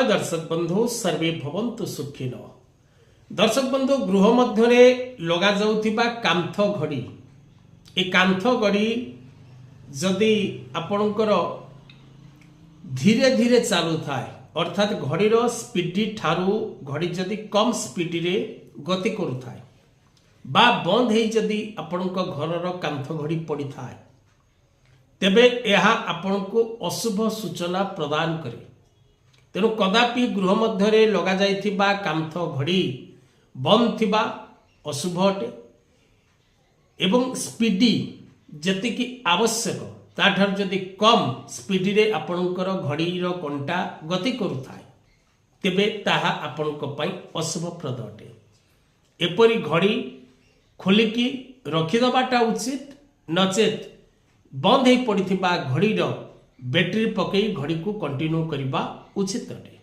दर्शक बंधु सर्वे भवन्तु सुखिन। दर्शक बंधु गृह मध्य लगा जाउथिबा कांथ घड़ी ए कांथ घड़ी जदि आपणकर धीरे धीरे चालू थाए अर्थात घड़ीर स्पीड ठारू घड़ी जदि कम स्पीड रे गति करुथाए बा बंद हे जदि आपणक घरर कांथ घड़ी पड़ी थाए तेबे यह आपनको अशुभ सूचना प्रदान करे। तेणु कदापि गृह मध्य लगा जाइथिबा कांथ घड़ी बंद थिबा अशुभ अटे एवं स्पीडी जेतिकी आवश्यक ताठार जदि कम स्पीड रे आपणकर घड़ीर कंटा गति करुथाए तेबे ताहा आपणक पई अशुभप्रद अटे। एपरी घड़ी खोलिकी रखिदबाटा उचित, नचेत बंद हो पड़ी घड़ीर बैटेरी पकई घड़ी को कंटिन्यू करने उचित अटे।